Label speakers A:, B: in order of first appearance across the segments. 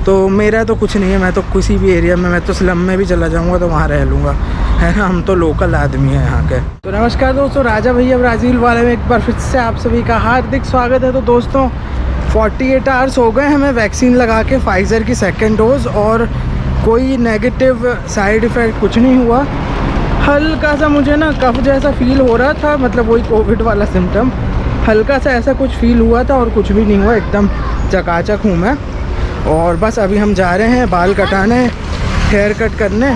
A: तो मेरा तो कुछ नहीं है, मैं तो किसी भी एरिया में, मैं तो स्लम में भी चला जाऊंगा तो वहाँ रह लूँगा, है ना। हम तो लोकल आदमी हैं यहाँ के। तो नमस्कार दोस्तों, राजा भैया ब्राज़ील वाले में एक बार फिर से आप सभी का हार्दिक स्वागत है। तो दोस्तों 48 आवर्स हो गए हमें वैक्सीन लगा के, फाइज़र की सेकेंड डोज़, और कोई नेगेटिव साइड इफ़ेक्ट कुछ नहीं हुआ। हल्का सा मुझे ना कफ जैसा फील हो रहा था, मतलब वही कोविड वाला सिम्टम, हल्का सा ऐसा कुछ फील हुआ था और कुछ भी नहीं हुआ, एकदम चकाचक हूँ मैं। और बस अभी हम जा रहे हैं बाल कटाने, हेयर कट करने,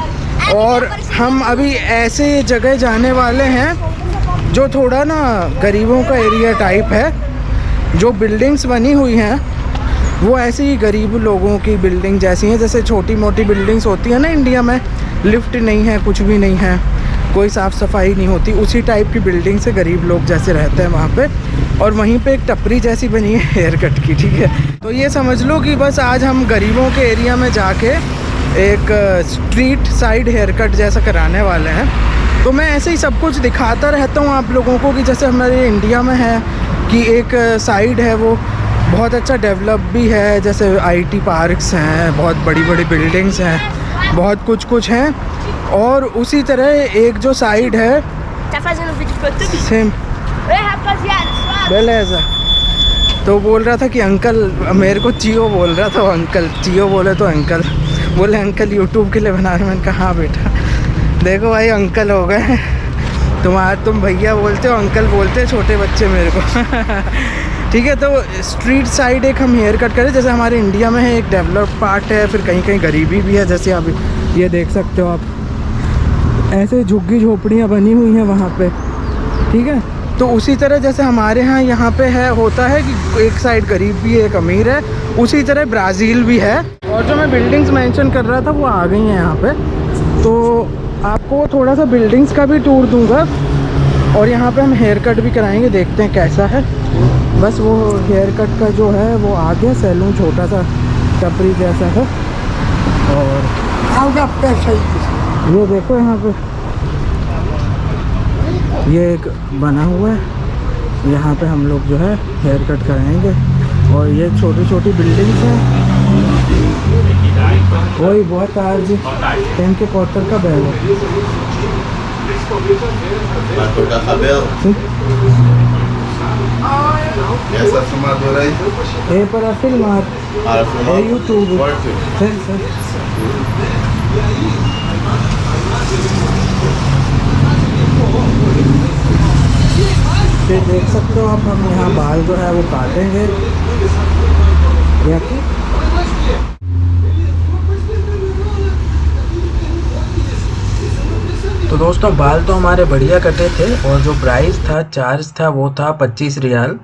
A: और हम अभी ऐसे जगह जाने वाले हैं जो थोड़ा ना गरीबों का एरिया टाइप है। जो बिल्डिंग्स बनी हुई हैं वो ऐसी ही गरीब लोगों की बिल्डिंग जैसी हैं, जैसे छोटी मोटी बिल्डिंग्स होती हैं ना इंडिया में, लिफ्ट नहीं है, कुछ भी नहीं है, कोई साफ़ सफाई नहीं होती, उसी टाइप की बिल्डिंग से गरीब लोग जैसे रहते हैं वहाँ पे। और वहीं पे एक टपरी जैसी बनी है हेयर कट की, ठीक है। तो ये समझ लो कि बस आज हम गरीबों के एरिया में जाके एक स्ट्रीट साइड हेयर कट जैसा कराने वाले हैं। तो मैं ऐसे ही सब कुछ दिखाता रहता हूँ आप लोगों को कि जैसे हमारे इंडिया में है कि एक साइड है वो बहुत अच्छा डेवलप भी है, जैसे आईटी पार्क्स हैं, बहुत बड़ी बड़ी बिल्डिंग्स हैं, बहुत कुछ हैं। और उसी तरह एक जो साइड है सेम बेलेजा, तो बोल रहा था कि अंकल, मेरे को चियो बोल रहा था, अंकल चियो बोले तो अंकल बोले अंकल यूट्यूब के लिए बना रहे। मैंने कहा हाँ बेटा, देखो भाई अंकल हो गए तुम भैया बोलते हो, अंकल बोलते हैं छोटे बच्चे मेरे को ठीक है। तो स्ट्रीट साइड एक हम हेयर कट करें, जैसे हमारे इंडिया में है, एक डेवलप पार्ट है, फिर कहीं कहीं गरीबी भी है, जैसे आप ये देख सकते हो आप, ऐसे झुग्गी झोपड़ियाँ बनी हुई हैं वहाँ पे, ठीक है। तो उसी तरह जैसे हमारे यहाँ पे है, होता है कि एक साइड गरीब भी है, एक अमीर है, उसी तरह ब्राज़ील भी है। और जो मैं बिल्डिंग्स मेंशन कर रहा था वो आ गई हैं यहाँ पे, तो आपको थोड़ा सा बिल्डिंग्स का भी टूर दूंगा, और यहाँ पे हम हेयर कट भी कराएंगे, देखते हैं कैसा है। बस वो हेयर कट का जो है वो आ गया, सैलून छोटा सा टपरी जैसा है। और ये देखो यहाँ पे ये एक बना हुआ है, यहाँ पे हम लोग जो है हेयर कट कराएंगे। और ये छोटी छोटी बिल्डिंग्स हैं, वही बहुत आज टेन के क्वार्टर का बैग है। para filmar, é YouTube. ये देख सकते हो आप, हम यहाँ बाल जो है वो काटेंगे। तो दोस्तों बाल तो हमारे बढ़िया कटे थे, और जो प्राइस था, चार्ज था, वो था 25 रियाल।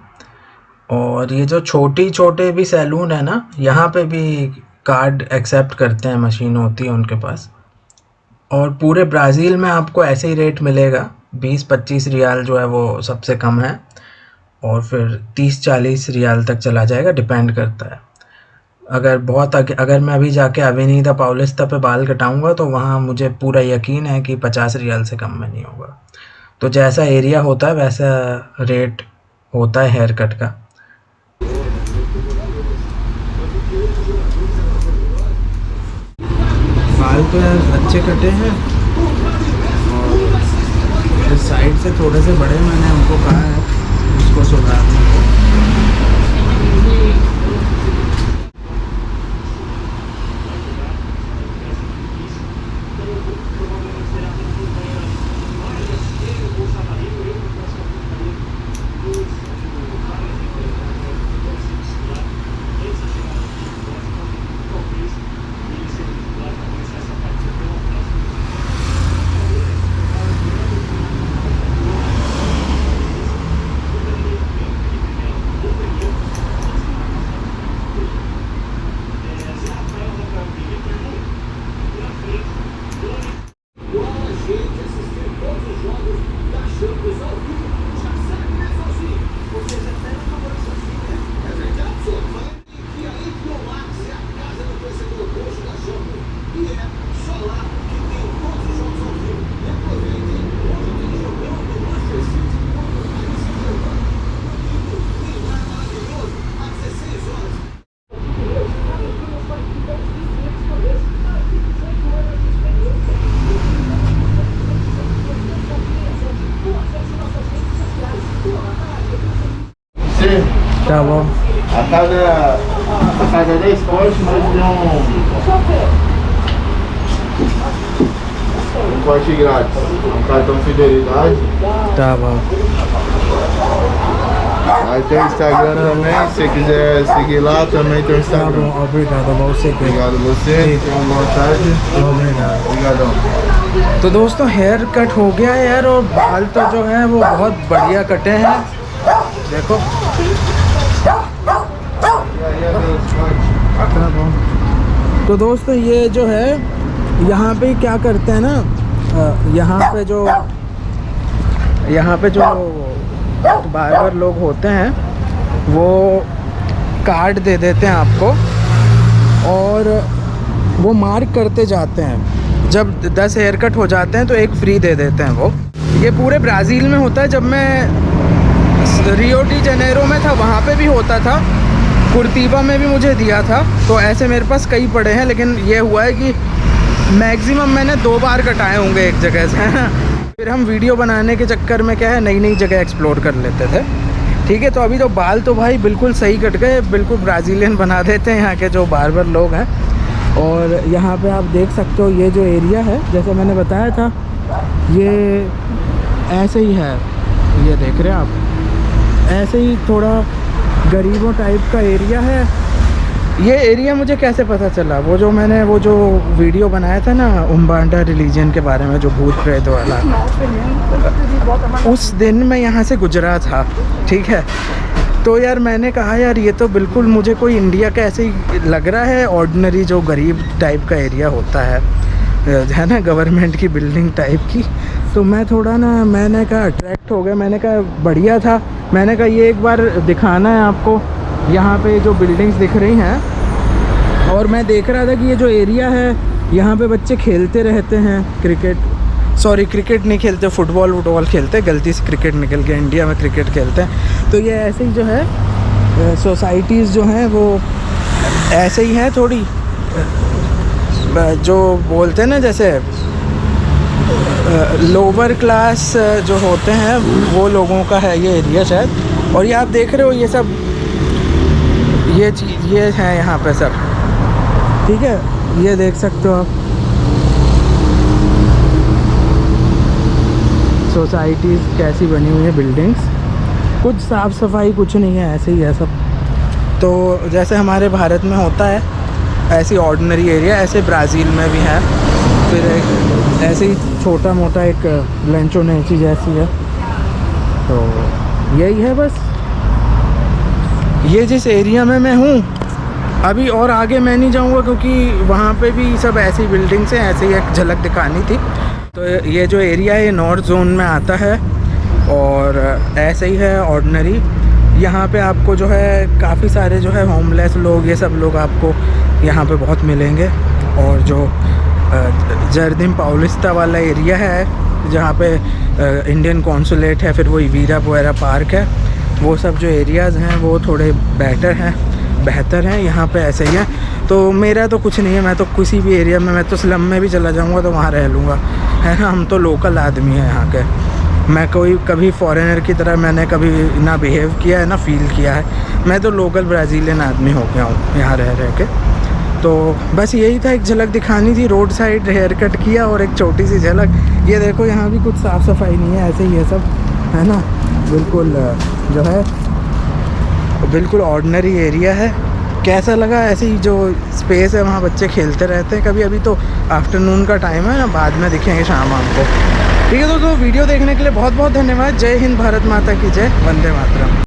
A: और ये जो छोटे भी सैलून है ना, यहाँ पे भी कार्ड एक्सेप्ट करते हैं, मशीन होती है उनके पास। और पूरे ब्राज़ील में आपको ऐसे ही रेट मिलेगा, 20-25 रियाल जो है वो सबसे कम है, और फिर 30-40 रियाल तक चला जाएगा, डिपेंड करता है। अगर मैं अभी जाके अवेनिदा पाउलिस्ता पे बाल कटाऊंगा तो वहाँ मुझे पूरा यकीन है कि 50 रियाल से कम में नहीं होगा। तो जैसा एरिया होता है वैसा रेट होता है हेयर कट का। बाल तो यार अच्छे कटे हैं, और इस साइड से थोड़े से बड़े, मैंने उनको कहा है उसको सुधारने को। Tá bom.
B: A cada 10 cortes nós um corte grátis, um cartão fidelidade.
A: Tá bom.
B: Aí tem o Instagram também, se você quiser seguir lá também tem o
A: Tá
B: Instagram.
A: bom, obrigado, você que
B: Obrigado a você, tenha uma boa tarde.
A: obrigado।
B: Obrigadão।
A: तो दोस्तों hair cut हो गया है यार, और बाल तो जो है वो बहुत बढ़िया कटे हैं, देखो। तो दोस्तों ये जो है यहाँ पे क्या करते हैं ना, यहाँ पे जो बार्बर लोग होते हैं वो कार्ड दे देते हैं आपको, और वो मार्क करते जाते हैं। जब 10 हेयर कट हो जाते हैं तो एक फ्री दे देते हैं वो। ये पूरे ब्राज़ील में होता है। जब मैं रियो डी जनेरो में था वहाँ पे भी होता था, कुर्तीबा में भी मुझे दिया था। तो ऐसे मेरे पास कई पड़े हैं, लेकिन ये हुआ है कि मैक्सिमम मैंने 2 बार कटाए होंगे एक जगह से। फिर हम वीडियो बनाने के चक्कर में क्या है, नई नई जगह एक्सप्लोर कर लेते थे। ठीक है, तो अभी तो बाल तो भाई बिल्कुल सही कट गए, बिल्कुल ब्राज़ीलियन बना देते हैं यहाँ के जो बार्बर लोग हैं। और यहाँ पे आप देख सकते हो ये जो एरिया है, जैसे मैंने बताया था, ये ऐसे ही है। ये देख रहे हैं आप, ऐसे ही थोड़ा गरीबों टाइप का एरिया है। ये एरिया मुझे कैसे पता चला, वो जो मैंने वो जो वीडियो बनाया था ना उम्बांडा रिलीजन के बारे में, जो भूत प्रेत वाला, उस दिन मैं यहाँ से गुजरा था। ठीक है, तो यार मैंने कहा यार ये तो बिल्कुल मुझे कोई इंडिया का ऐसे ही लग रहा है, ऑर्डिनरी जो गरीब टाइप का एरिया होता है ना, गवर्नमेंट की बिल्डिंग टाइप की। तो मैं थोड़ा ना, मैंने कहा अट्रैक्ट हो गया। मैंने कहा बढ़िया था, मैंने कहा ये एक बार दिखाना है आपको। यहाँ पे जो बिल्डिंग्स दिख रही हैं, और मैं देख रहा था कि ये जो एरिया है यहाँ पे बच्चे खेलते रहते हैं क्रिकेट नहीं खेलते, फुटबॉल खेलते, गलती से क्रिकेट निकल गया, इंडिया में क्रिकेट खेलते हैं। तो ये ऐसे ही जो है सोसाइटीज़ जो हैं वो ऐसे ही हैं, थोड़ी जो बोलते हैं ना, जैसे लोअर क्लास जो होते हैं वो लोगों का है ये एरिया शायद। और ये आप देख रहे हो ये सब, ये चीज़ ये है यहाँ पे सब। ठीक है, ये देख सकते हो आप, सोसाइटीज़ कैसी बनी हुई है, बिल्डिंग्स, कुछ साफ़ सफाई कुछ नहीं है, ऐसे ही है सब। तो जैसे हमारे भारत में होता है ऐसी ऑर्डिनरी एरिया, ऐसे ब्राज़ील में भी है। फिर एक ऐसे ही छोटा मोटा एक लंचोनेची जैसी है। तो यही है बस। ये जिस एरिया में मैं हूँ अभी, और आगे मैं नहीं जाऊँगा क्योंकि वहाँ पे भी सब ऐसी बिल्डिंग्स हैं। ऐसे ही एक झलक दिखानी थी। तो ये जो एरिया है ये नॉर्थ जोन में आता है, और ऐसे ही है ऑर्डिनरी। यहाँ पे आपको जो है काफ़ी सारे जो है होमलेस लोग, ये सब लोग आपको यहाँ पे बहुत मिलेंगे। और जो जर्दिन पाउलिस्ता वाला एरिया है जहाँ पे इंडियन कॉन्सुलेट है, फिर वो इवीरा पोएरा पार्क है, वो सब जो एरियाज़ हैं वो थोड़े बेहतर हैं। यहाँ पे ऐसे ही है। तो मेरा तो कुछ नहीं है, मैं तो किसी भी एरिया में, मैं तो स्लम में भी चला जाऊँगा तो वहाँ रह लूँगा, है ना। हम तो लोकल आदमी हैं यहाँ के। मैं कभी फॉरेनर की तरह मैंने कभी ना बिहेव किया है ना फील किया है। मैं तो लोकल ब्राज़ीलियन आदमी हो गया हूँ यहाँ रह के। तो बस यही था, एक झलक दिखानी थी। रोड साइड हेयर कट किया, और एक छोटी सी झलक। ये देखो यहाँ भी कुछ साफ़ सफाई नहीं है, ऐसे ही है सब, है ना। बिल्कुल जो है बिल्कुल ऑर्डिनरी एरिया है। कैसा लगा, ऐसे ही जो स्पेस है वहाँ बच्चे खेलते रहते हैं कभी। अभी तो आफ्टरनून का टाइम है ना, बाद में दिखेंगे शाम को। ठीक है दोस्तों, वीडियो देखने के लिए बहुत बहुत धन्यवाद। जय हिंद, भारत माता की जय, वंदे मातरम।